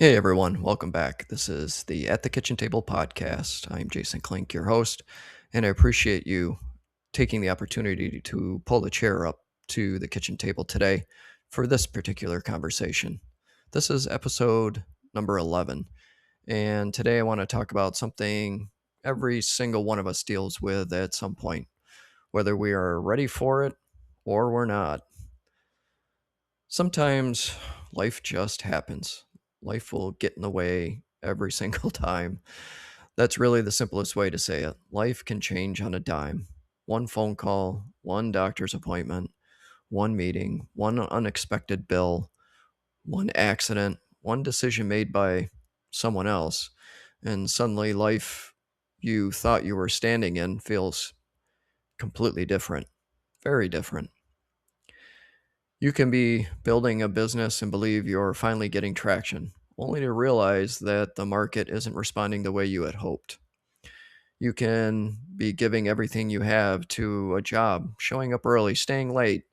Hey everyone, welcome back. This is the At the Kitchen Table podcast. I'm Jason Klink, your host, and I appreciate you taking the opportunity to pull the chair up to the kitchen table today for this particular conversation. This is episode number 11, and today I want to talk about something every single one of us deals with at some point, whether we are ready for it or we're not. Sometimes life just happens. Life will get in the way every single time. That's really the simplest way to say it. Life can change on a dime. One phone call, one doctor's appointment, one meeting, one unexpected bill, one accident, one decision made by someone else, and suddenly life you thought you were standing in feels completely different, very different. You can be building a business and believe you're finally getting traction, only to realize that the market isn't responding the way you had hoped. You can be giving everything you have to a job, showing up early, staying late,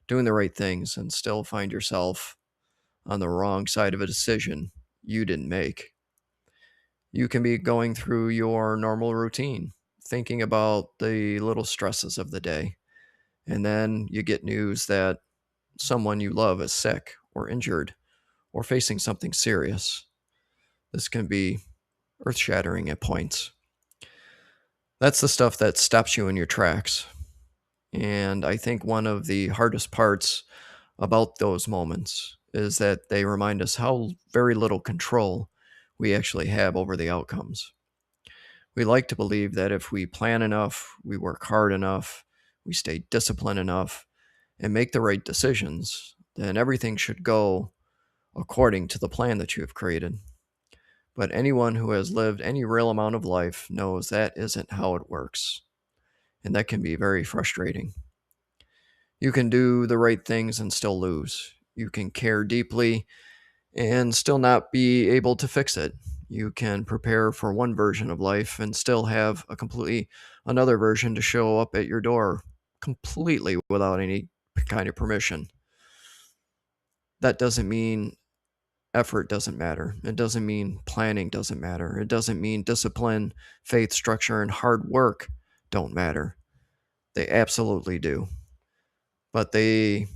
doing the right things, and still find yourself on the wrong side of a decision you didn't make. You can be going through your normal routine, thinking about the little stresses of the day, and then you get news that someone you love is sick or injured or facing something serious. This can be earth shattering at points. That's the stuff that stops you in your tracks. And I think one of the hardest parts about those moments is that they remind us how very little control we actually have over the outcomes. We like to believe that if we plan enough, we work hard enough, we stay disciplined enough, and make the right decisions, then everything should go according to the plan that you have created. But anyone who has lived any real amount of life knows that isn't how it works. And that can be very frustrating. You can do the right things and still lose. You can care deeply and still not be able to fix it. You can prepare for one version of life and still have a completely another version to show up at your door completely without any kind of permission. That doesn't mean effort doesn't matter. It doesn't mean planning doesn't matter. It doesn't mean discipline, faith, structure, and hard work don't matter. They absolutely do. But they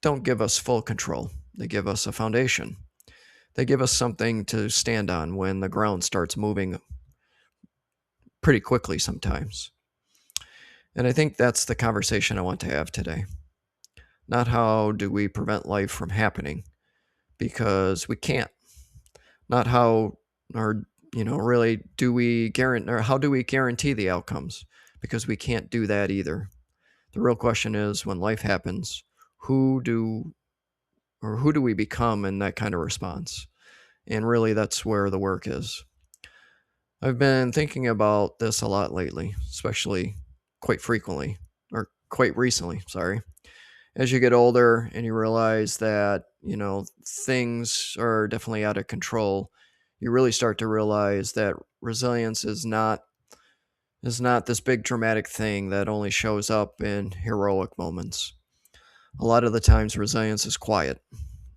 don't give us full control. They give us a foundation. They give us something to stand on when the ground starts moving pretty quickly sometimes. And I think that's the conversation I want to have today. Not how do we prevent life from happening, because we can't. Not how or really do we guarantee, or how do we guarantee the outcomes, because we can't do that either. The real question is, when life happens, who do who do we become in that kind of response? And really, that's where the work is. I've been thinking about this a lot lately, especially quite frequently, or quite recently, sorry. As you get older and you realize that, things are definitely out of control, you really start to realize that resilience is not this big dramatic thing that only shows up in heroic moments. A lot of the times resilience is quiet.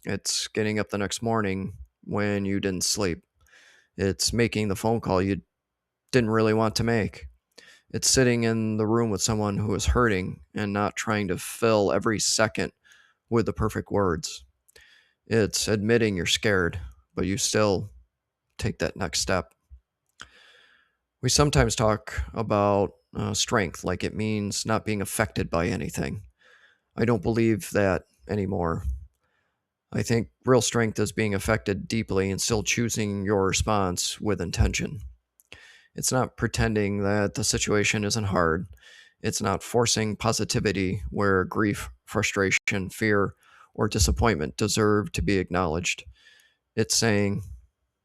It's getting up the next morning when you didn't sleep. It's making the phone call you didn't really want to make. It's sitting in the room with someone who is hurting and not trying to fill every second with the perfect words. It's admitting you're scared, but you still take that next step. We sometimes talk about strength like it means not being affected by anything. I don't believe that anymore. I think real strength is being affected deeply and still choosing your response with intention. It's not pretending that the situation isn't hard. It's not forcing positivity where grief, frustration, fear, or disappointment deserve to be acknowledged. It's saying,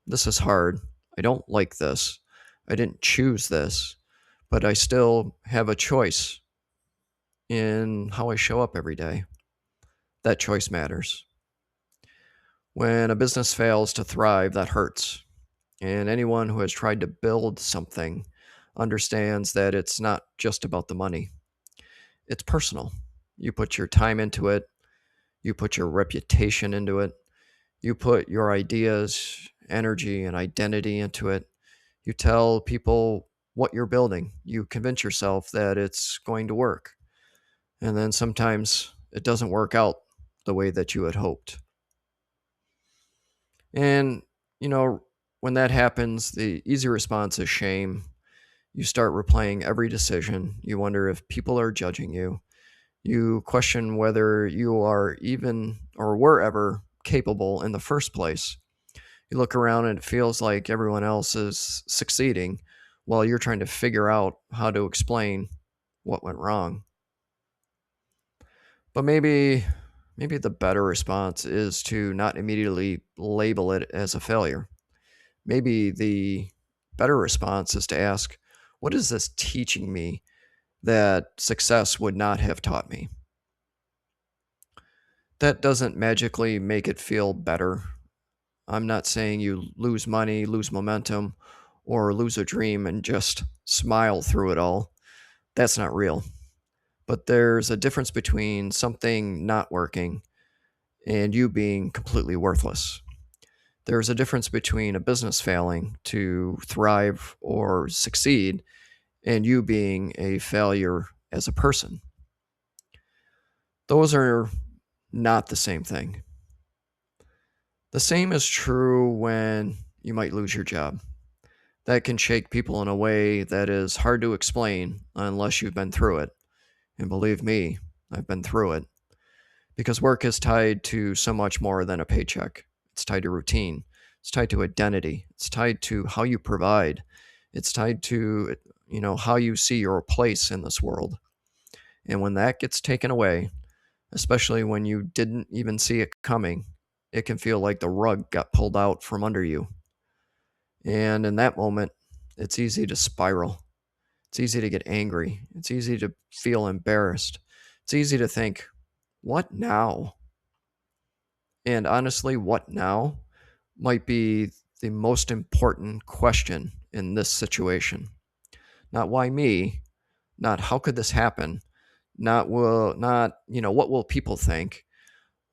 this is hard. I don't like this. I didn't choose this, but I still have a choice in how I show up every day. That choice matters. When a business fails to thrive, that hurts. And anyone who has tried to build something understands that it's not just about the money, it's personal. You put your time into it, you put your reputation into it, You put your ideas, energy, and identity into it. You tell people what you're building. You convince yourself that it's going to work. And then sometimes it doesn't work out the way that you had hoped. And, you know, when that happens, the easy response is shame. You start replaying every decision. You wonder if people are judging you. You question whether you are even or were ever capable in the first place. You look around and it feels like everyone else is succeeding while you're trying to figure out how to explain what went wrong. But maybe the better response is to not immediately label it as a failure. Maybe the better response is to ask, what is this teaching me that success would not have taught me? That doesn't magically make it feel better. I'm not saying you lose money, lose momentum, or lose a dream and just smile through it all. That's not real. But there's a difference between something not working and you being completely worthless. There's a difference between a business failing to thrive or succeed and you being a failure as a person. Those are not the same thing. The same is true when you might lose your job. That can shake people in a way that is hard to explain unless you've been through it. And believe me, I've been through it. Because work is tied to so much more than a paycheck. It's tied to routine. It's tied to identity. It's tied to how you provide. It's tied to, how you see your place in this world. And when that gets taken away, especially when you didn't even see it coming, it can feel like the rug got pulled out from under you. And in that moment, it's easy to spiral. It's easy to get angry. It's easy to feel embarrassed. It's easy to think, what now? And honestly, what now might be the most important question in this situation. Not why me, not how could this happen, what will people think?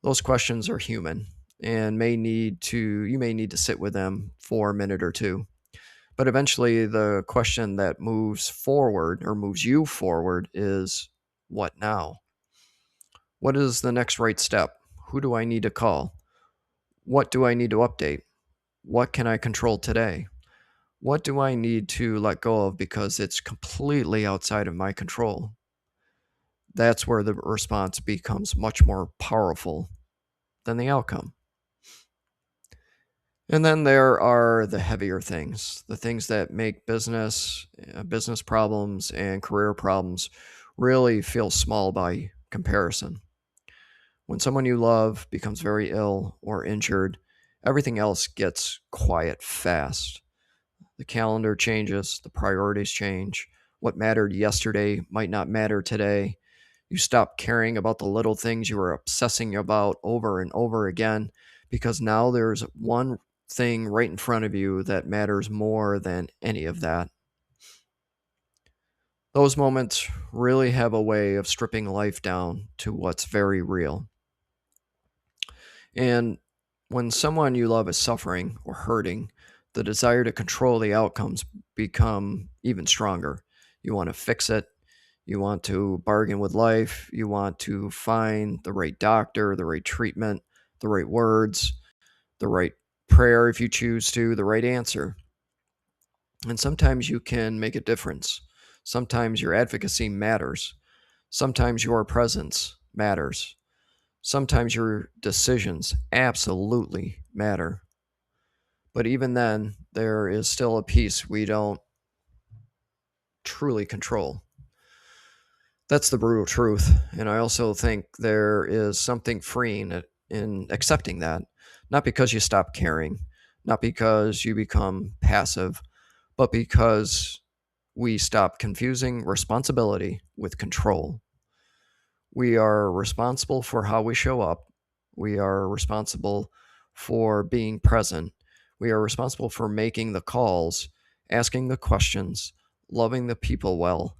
Those questions are human and you may need to sit with them for a minute or two. But eventually the question that moves forward or moves you forward is what now? What is the next right step? Who do I need to call? What do I need to update? What can I control today? What do I need to let go of because it's completely outside of my control? That's where the response becomes much more powerful than the outcome. And then there are the heavier things, the things that make business problems and career problems really feel small by comparison. When someone you love becomes very ill or injured, everything else gets quiet fast. The calendar changes, the priorities change. What mattered yesterday might not matter today. You stop caring about the little things you were obsessing about over and over again because now there's one thing right in front of you that matters more than any of that. Those moments really have a way of stripping life down to what's very real. And when someone you love is suffering or hurting, the desire to control the outcomes become even stronger. You want to fix it. You want to bargain with life. You want to find the right doctor, the right treatment, the right words, the right prayer if you choose to, the right answer. And sometimes you can make a difference. Sometimes your advocacy matters. Sometimes your presence matters. Sometimes your decisions absolutely matter. But even then, there is still a piece we don't truly control. That's the brutal truth. And I also think there is something freeing in accepting that. Not because you stop caring, not because you become passive, but because we stop confusing responsibility with control. We are responsible for how we show up. We are responsible for being present. We are responsible for making the calls, asking the questions, loving the people well,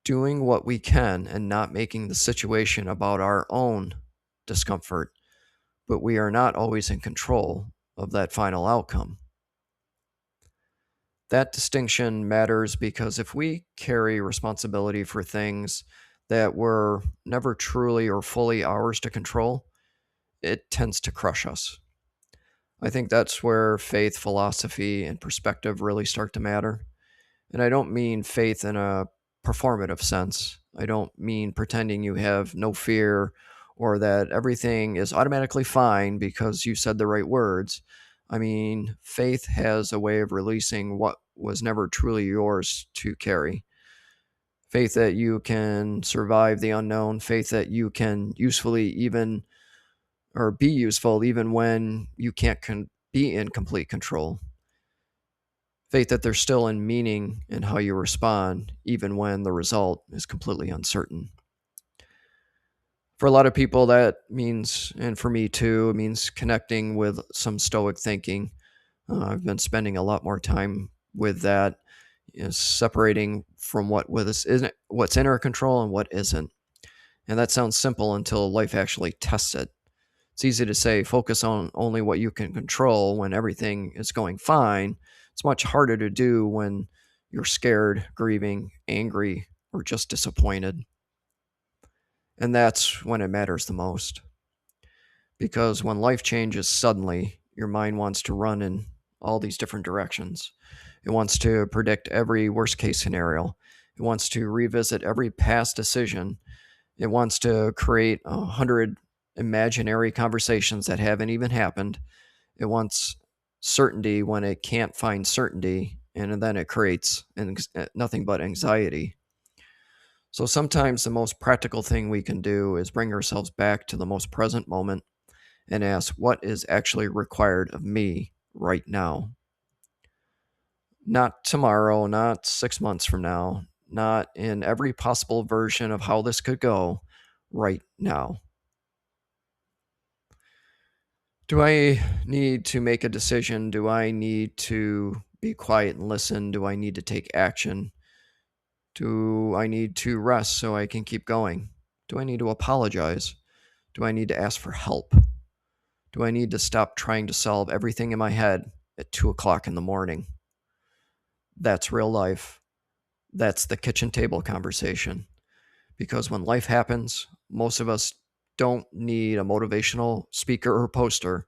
doing what we can, and not making the situation about our own discomfort, but we are not always in control of that final outcome. That distinction matters because if we carry responsibility for things that were never truly or fully ours to control, it tends to crush us. I think that's where faith, philosophy, and perspective really start to matter. And I don't mean faith in a performative sense. I don't mean pretending you have no fear or that everything is automatically fine because you said the right words. I mean, faith has a way of releasing what was never truly yours to carry. Faith that you can survive the unknown, faith that you can usefully even or be useful even when you can't be in complete control. Faith that there's still in meaning in how you respond, even when the result is completely uncertain. For a lot of people, that means, and for me too, it means connecting with some Stoic thinking. I've been spending a lot more time with that, separating from what's in our control and what isn't. And that sounds simple until life actually tests it. It's easy to say focus on only what you can control when everything is going fine. It's much harder to do when you're scared, grieving, angry, or just disappointed. And that's when it matters the most. Because when life changes suddenly, your mind wants to run in all these different directions. It wants to predict every worst case scenario. It wants to revisit every past decision. It wants to create 100 imaginary conversations that haven't even happened. It wants certainty when it can't find certainty, and then it creates nothing but anxiety. So sometimes the most practical thing we can do is bring ourselves back to the most present moment and ask what is actually required of me right now. Not tomorrow, not 6 months from now, not in every possible version of how this could go, right now. Do I need to make a decision? Do I need to be quiet and listen? Do I need to take action? Do I need to rest so I can keep going? Do I need to apologize? Do I need to ask for help? Do I need to stop trying to solve everything in my head at 2 o'clock in the morning? That's real life. That's the kitchen table conversation. Because when life happens, most of us don't need a motivational speaker or poster.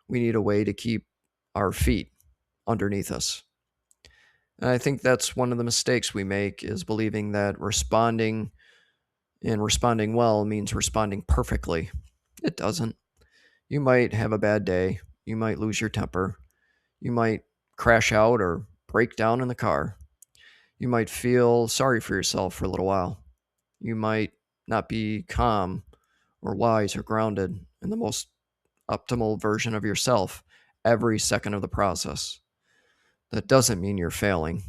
We need a way to keep our feet underneath us. And I think that's one of the mistakes we make is believing that responding and responding well means responding perfectly. It doesn't. You might have a bad day. You might lose your temper. You might crash out or break down in the car. You might feel sorry for yourself for a little while. You might not be calm or wise or grounded in the most optimal version of yourself every second of the process. That doesn't mean you're failing.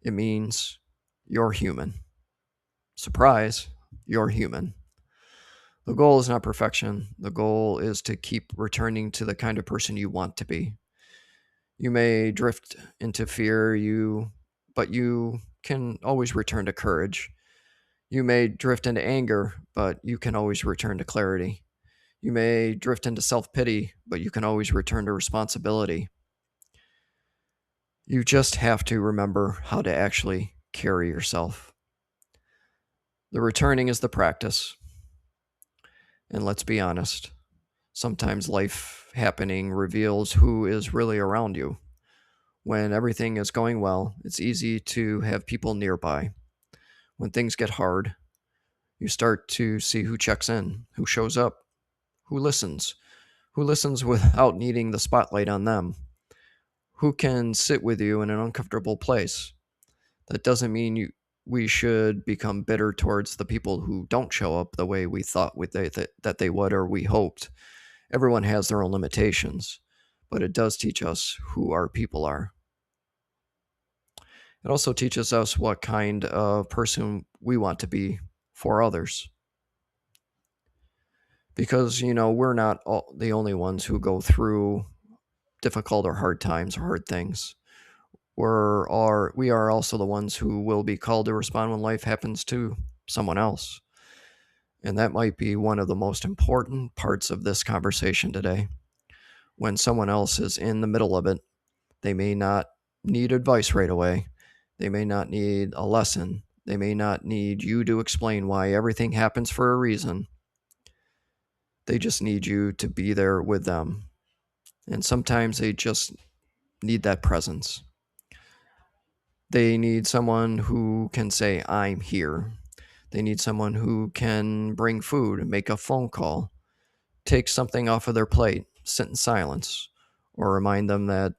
It means you're human. Surprise, you're human. The goal is not perfection. The goal is to keep returning to the kind of person you want to be. You may drift into fear, but you can always return to courage. You may drift into anger, but you can always return to clarity. You may drift into self-pity, but you can always return to responsibility. You just have to remember how to actually carry yourself. The returning is the practice. And let's be honest, sometimes life happening reveals who is really around you. When everything is going well, it's easy to have people nearby. When things get hard, you start to see who checks in, who shows up, who listens without needing the spotlight on them, who can sit with you in an uncomfortable place. That doesn't mean we should become bitter towards the people who don't show up the way we thought that they would or we hoped. Everyone has their own limitations, but it does teach us who our people are. It also teaches us what kind of person we want to be for others. Because, we're not the only ones who go through difficult or hard times or hard things. We are also the ones who will be called to respond when life happens to someone else. And that might be one of the most important parts of this conversation today. When someone else is in the middle of it, they may not need advice right away. They may not need a lesson. They may not need you to explain why everything happens for a reason. They just need you to be there with them. And sometimes they just need that presence. They need someone who can say, I'm here. They need someone who can bring food, make a phone call, take something off of their plate, sit in silence, or remind them that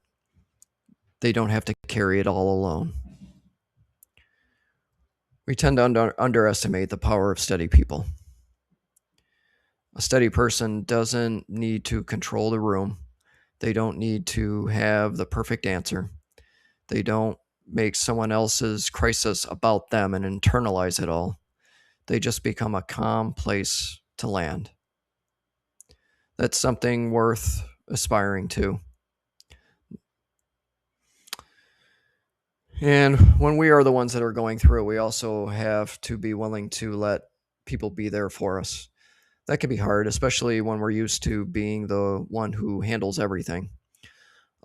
they don't have to carry it all alone. We tend to underestimate the power of steady people. A steady person doesn't need to control the room. They don't need to have the perfect answer. They don't make someone else's crisis about them and internalize it all. They just become a calm place to land. That's something worth aspiring to. And when we are the ones that are going through it, we also have to be willing to let people be there for us. That can be hard, especially when we're used to being the one who handles everything.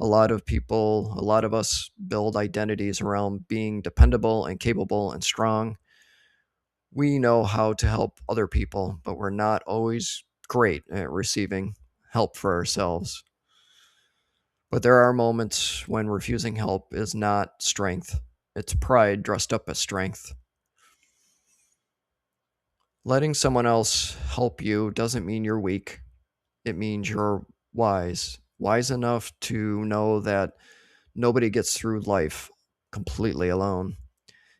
A lot of us build identities around being dependable and capable and strong. We know how to help other people, but we're not always great at receiving help for ourselves. But there are moments when refusing help is not strength, it's pride dressed up as strength. Letting someone else help you doesn't mean you're weak, it means you're wise enough to know that nobody gets through life completely alone.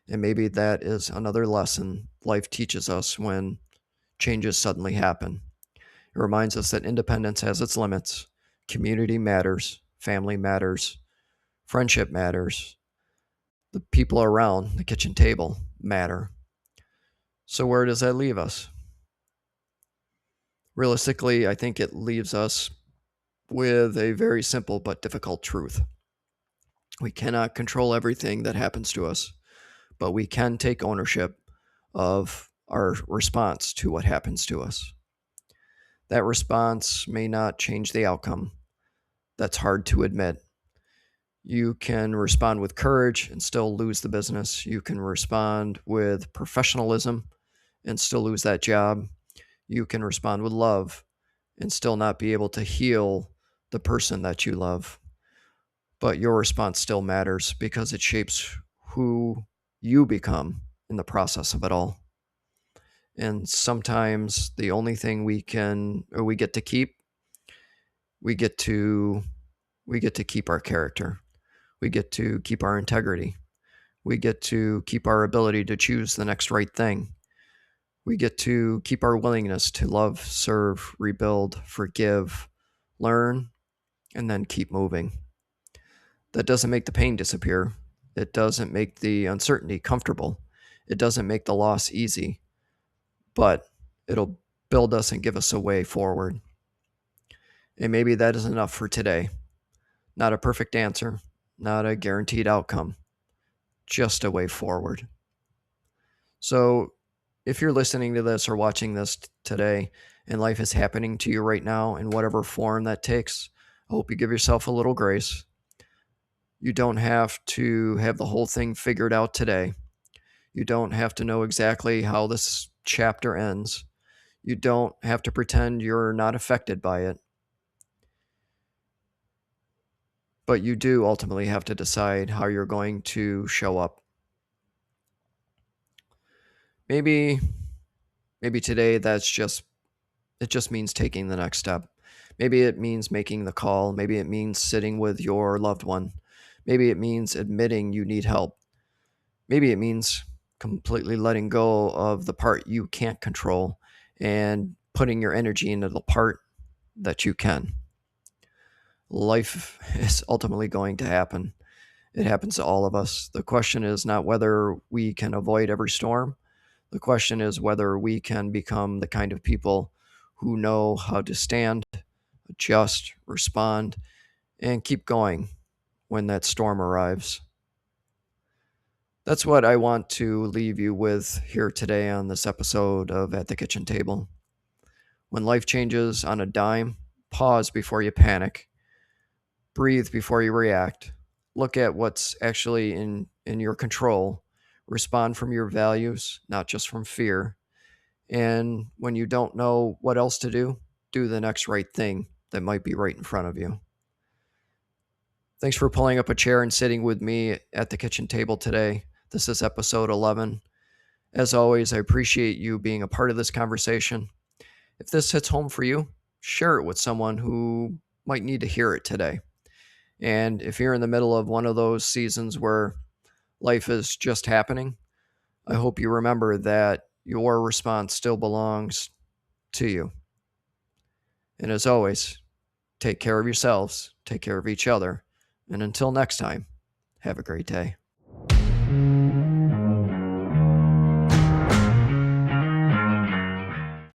And maybe that is another lesson life teaches us when changes suddenly happen. It reminds us that independence has its limits. Community matters, family matters, friendship matters, the people around the kitchen table matter. So, where does that leave us? Realistically, I think it leaves us with a very simple but difficult truth. We cannot control everything that happens to us, but we can take ownership of our response to what happens to us. That response may not change the outcome. That's hard to admit. You can respond with courage and still lose the business. You can respond with professionalism and still lose that job. You can respond with love and still not be able to heal the person that you love. But your response still matters because it shapes who you become in the process of it all. And sometimes the only thing we get to keep, we get to keep our character. We get to keep our integrity. We get to keep our ability to choose the next right thing. We get to keep our willingness to love, serve, rebuild, forgive, learn, and then keep moving. That doesn't make the pain disappear. It doesn't make the uncertainty comfortable. It doesn't make the loss easy, but it'll build us and give us a way forward. And maybe that is enough for today. Not a perfect answer, not a guaranteed outcome, just a way forward. So, if you're listening to this or watching this today and life is happening to you right now in whatever form that takes, I hope you give yourself a little grace. You don't have to have the whole thing figured out today. You don't have to know exactly how this chapter ends. You don't have to pretend you're not affected by it. But you do ultimately have to decide how you're going to show up. Maybe today it just means taking the next step. Maybe it means making the call. Maybe it means sitting with your loved one. Maybe it means admitting you need help. Maybe it means completely letting go of the part you can't control and putting your energy into the part that you can. Life is ultimately going to happen. It happens to all of us. The question is not whether we can avoid every storm. The question is whether we can become the kind of people who know how to stand, adjust, respond, and keep going when that storm arrives. That's what I want to leave you with here today on this episode of At the Kitchen Table. When life changes on a dime, pause before you panic, breathe before you react, look at what's actually in your control, respond from your values, not just from fear. And when you don't know what else to do the next right thing that might be right in front of you. Thanks for pulling up a chair and sitting with me at the kitchen table today. This is episode 11. As always, I appreciate you being a part of this conversation. If this hits home for you, share it with someone who might need to hear it today. And if you're in the middle of one of those seasons where life is just happening, I hope you remember that your response still belongs to you. And as always, take care of yourselves, take care of each other, and until next time, have a great day.